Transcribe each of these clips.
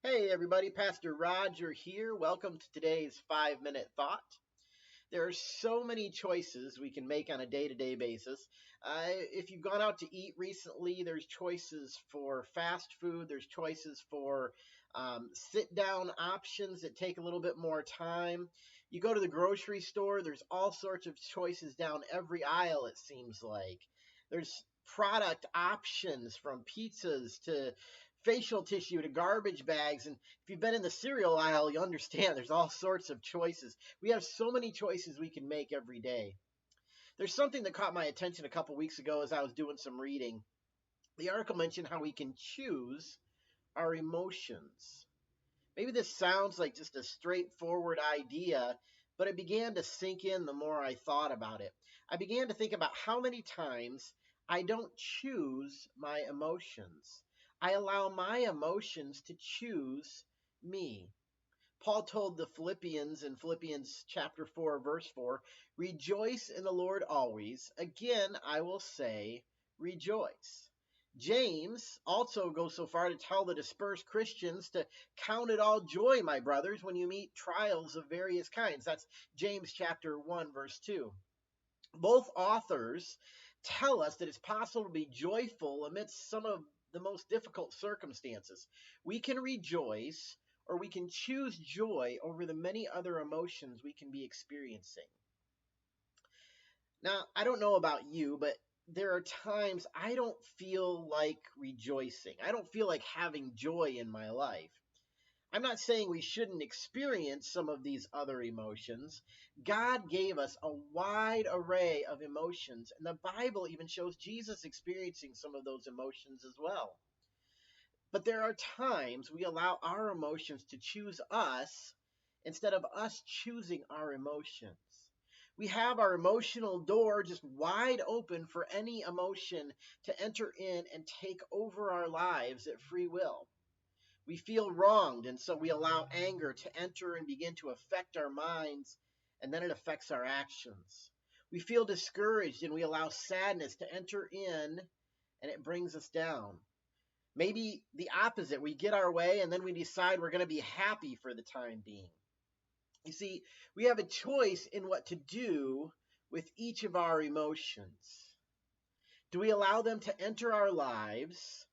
Hey everybody, Pastor Roger here. Welcome to today's 5-minute thought. There are so many choices we can make on a day-to-day basis. If you've gone out to eat recently, there's choices for fast food. There's choices for sit-down options that take a little bit more time. You go to the grocery store, there's all sorts of choices down every aisle, it seems like. There's product options from pizzas to facial tissue to garbage bags. And if you've been in the cereal aisle, you understand there's all sorts of choices. We have so many choices we can make every day. There's something that caught my attention a couple weeks ago as I was doing some reading. The article mentioned how we can choose our emotions. Maybe this sounds like just a straightforward idea, but it began to sink in the more I thought about it. I began to think about how many times I don't choose my emotions. I allow my emotions to choose me. Paul told the Philippians in Philippians chapter 4, verse 4, rejoice in the Lord always. Again, I will say, rejoice. James also goes so far to tell the dispersed Christians to count it all joy, my brothers, when you meet trials of various kinds. That's James chapter 1, verse 2. Both authors tell us that it's possible to be joyful amidst some of the most difficult circumstances. We can rejoice or we can choose joy over the many other emotions we can be experiencing. Now, I don't know about you, but there are times I don't feel like rejoicing. I don't feel like having joy in my life. I'm not saying we shouldn't experience some of these other emotions. God gave us a wide array of emotions, and the Bible even shows Jesus experiencing some of those emotions as well. But there are times we allow our emotions to choose us instead of us choosing our emotions. We have our emotional door just wide open for any emotion to enter in and take over our lives at free will. We feel wronged, and so we allow anger to enter and begin to affect our minds, and then it affects our actions. We feel discouraged, and we allow sadness to enter in, and it brings us down. Maybe the opposite. We get our way, and then we decide we're going to be happy for the time being. You see, we have a choice in what to do with each of our emotions. Do we allow them to enter our lives,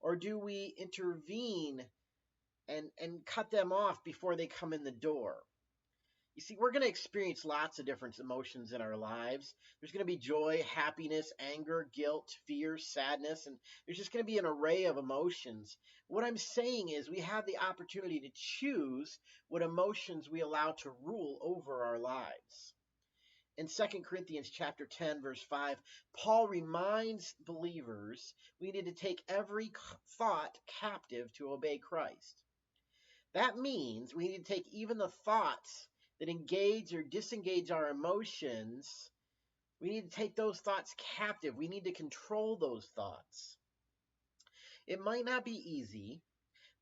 or do we intervene and cut them off before they come in the door? You see, we're going to experience lots of different emotions in our lives. There's going to be joy, happiness, anger, guilt, fear, sadness, and there's just going to be an array of emotions. What I'm saying is we have the opportunity to choose what emotions we allow to rule over our lives. In 2 Corinthians chapter 10, verse 5, Paul reminds believers we need to take every thought captive to obey Christ. That means we need to take even the thoughts that engage or disengage our emotions. We need to take those thoughts captive. We need to control those thoughts. It might not be easy,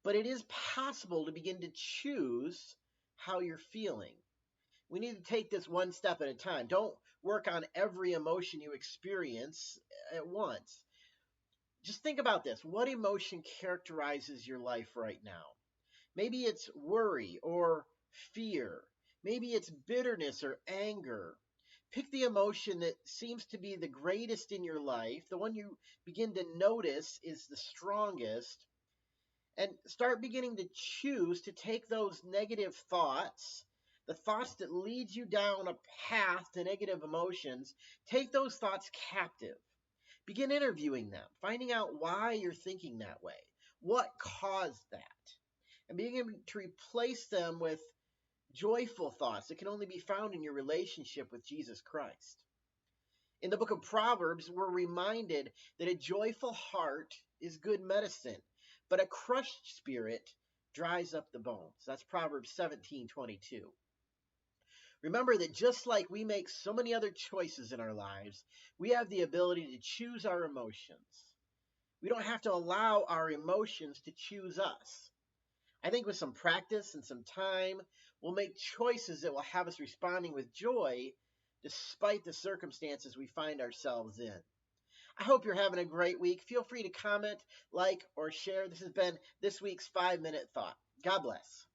but it is possible to begin to choose how you're feeling. We need to take this one step at a time. Don't work on every emotion you experience at once. Just think about this. What emotion characterizes your life right now? Maybe it's worry or fear. Maybe it's bitterness or anger. Pick the emotion that seems to be the greatest in your life, the one you begin to notice is the strongest, and start beginning to choose to take those negative thoughts, the thoughts that lead you down a path to negative emotions, take those thoughts captive. Begin interviewing them, finding out why you're thinking that way. What caused that? And being able to replace them with joyful thoughts that can only be found in your relationship with Jesus Christ. In the book of Proverbs, we're reminded that a joyful heart is good medicine, but a crushed spirit dries up the bones. That's Proverbs 17:22. Remember that just like we make so many other choices in our lives, we have the ability to choose our emotions. We don't have to allow our emotions to choose us. I think with some practice and some time, we'll make choices that will have us responding with joy despite the circumstances we find ourselves in. I hope you're having a great week. Feel free to comment, like, or share. This has been this week's 5-minute thought. God bless.